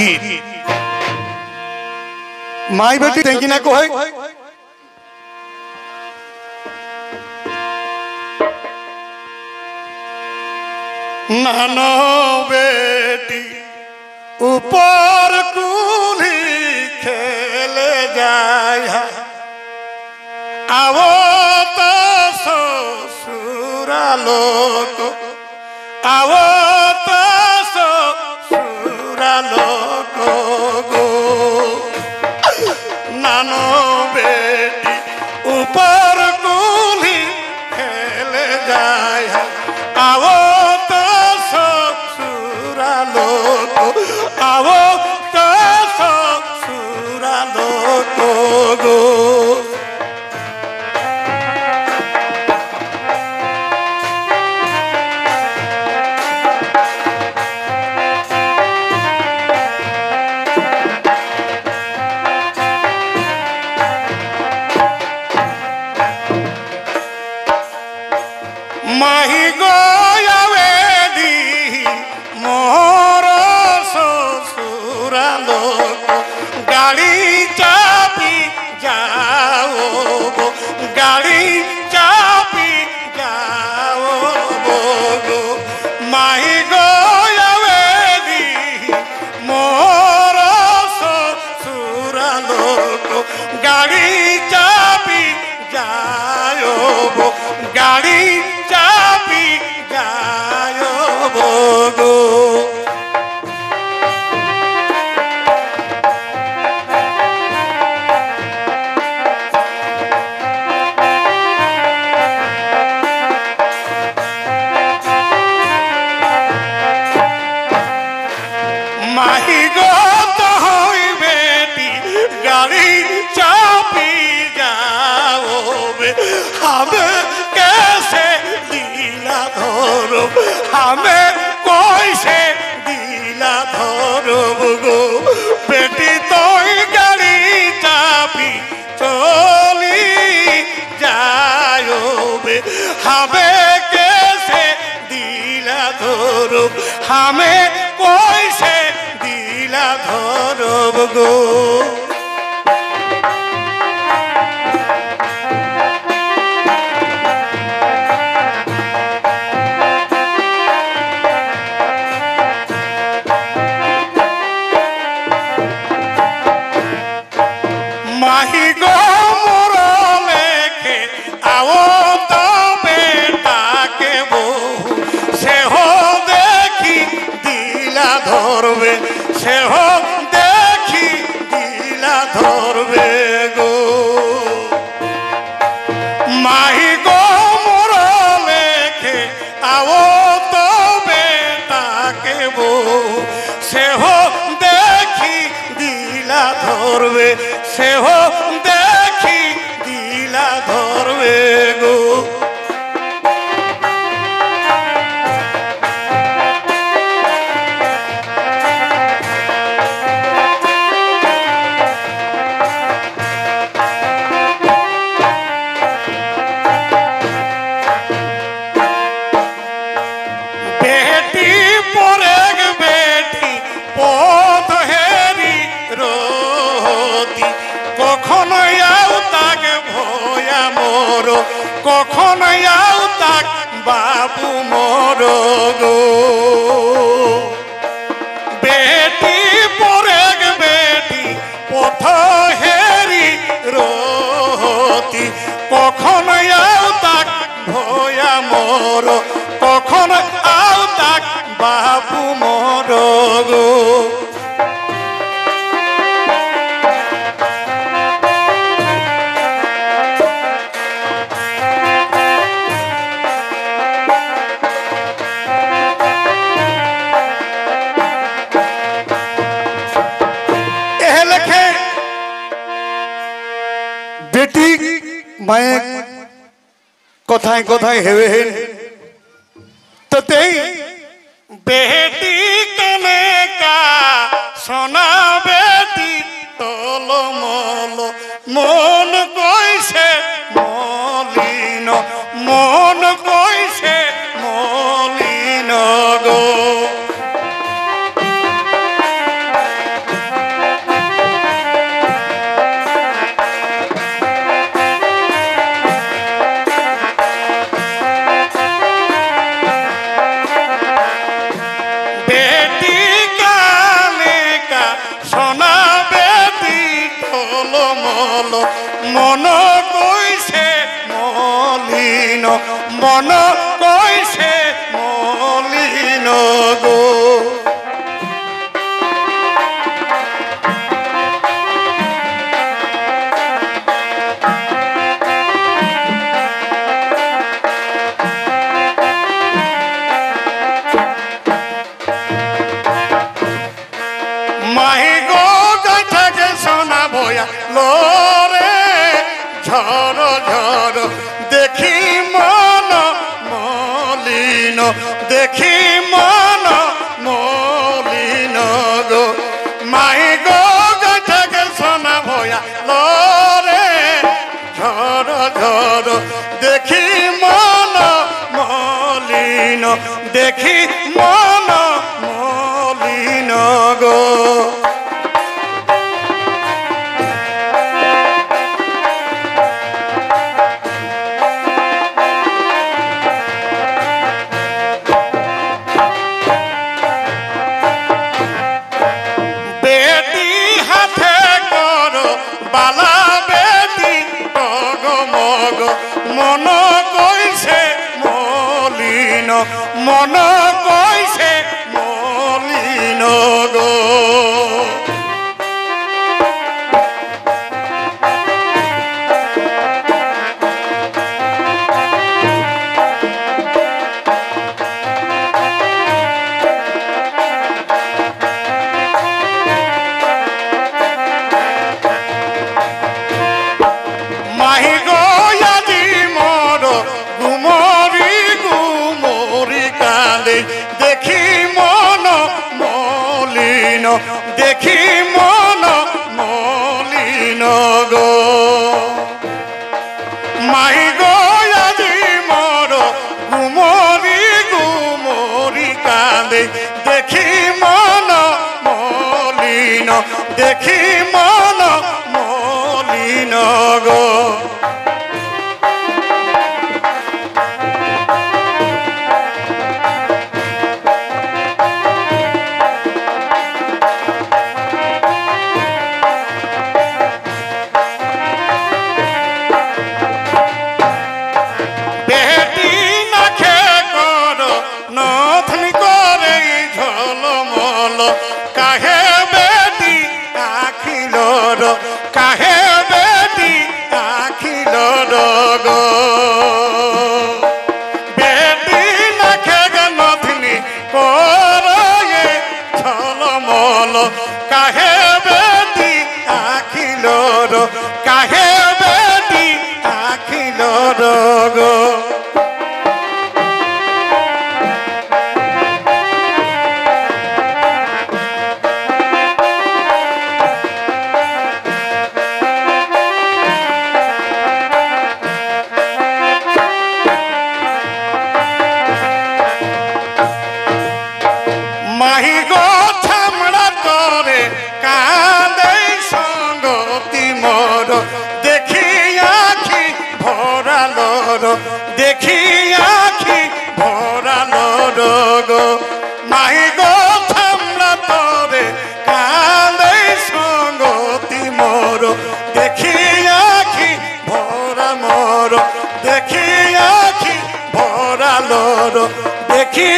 गीत माई बेटी टेंकी ना को है नानो बेटी ऊपर कुली खेले जाए आवो तो ससुरा लोग आवो तो ससुरा लोग गो नानो बेटी ऊपर कुली खेले जाए आवो तो ससुरा लोग आवो तो ससुरा लोग गो माही गोयावेदी मोर ससुरा लोग गाड़ी चापी जाओ गाड़ी चापी जाओ गो माही गोयावेदी मोर ससुरा लोग गाड़ी चापी जाओ गाड़ी चापी जायो बोगो माही गो तो होई बेटी गाड़ी चापी जाओ बे हमें कैसे दिला धरो हमें कोई से दिला धरो गो बेटी तो गाड़ी चापी चली जायो बे हमें कैसे दिला धरो हमें कोई से दिला धरो गो माही गो मोर लेखे आओ तो बेटा के बहु से हो देखी दिला धरबे से हो देखी दिला धरबे गो माही गो मोर लेखे आओ तो बेटा के बहु से हो देखी दिला धरबे से हो देखी दिला धरबे गो बेटी परेग बेटी पथ हेरी रोती कखनो आउ ताक भया मोर कखनो आउ ताक बाबू मोर गो बेटी परेग बेटी पथ हेरी रोती कखनो आउ ताक भया मोर कखनो आउ ताक बाबू मोर गो बेटी मैं कथाएं कथाएं हेवे हैं तो बेटी कने का सोना बेटी तोलो मोलो मन कैसे मलिन मन कैसे मलिन गो ভয়া লোরে ঝড় ঝড় দেখি মন মলিন দেখি মন মলিন গো মাই গো গাছাকে সোনা ভয়া লোরে ঝড় ঝড় দেখি মন মলিন দেখি মন মলিন গো বেটি হাতে করো বালা বেটি টগ মগ মন কইছে মলিন মন কইছে মলিন গো মাহি গো আজি মোর গুমরি গুমরি কাঁদে দেখি মন মলিন দেখি মন মলিন গো মাহি গো আজি মোর গুমরি গুমরি কাঁদে দেখি মন মলিন দেখি মন মলিন গো বেটি নাখে কর নথনি করে ঝলমল কাহে বেটি আখিলর কাহে বেটি আখিলর গো বেটি নাখে নথনি করে ঝলমল কাহে বেটি আখিলর কাহে বেটি আখিলর গো মাহি গো ছামড়া তরে কাঁদে সঙ্গতি মোর দেখি আখি ভরালোর দেখি আখি ভরালোর গো মাহি গো ছামড়া তরে কাঁদে সঙ্গতি মোর দেখি আখি ভরা মোর দেখি আখি ভরালোর দেখি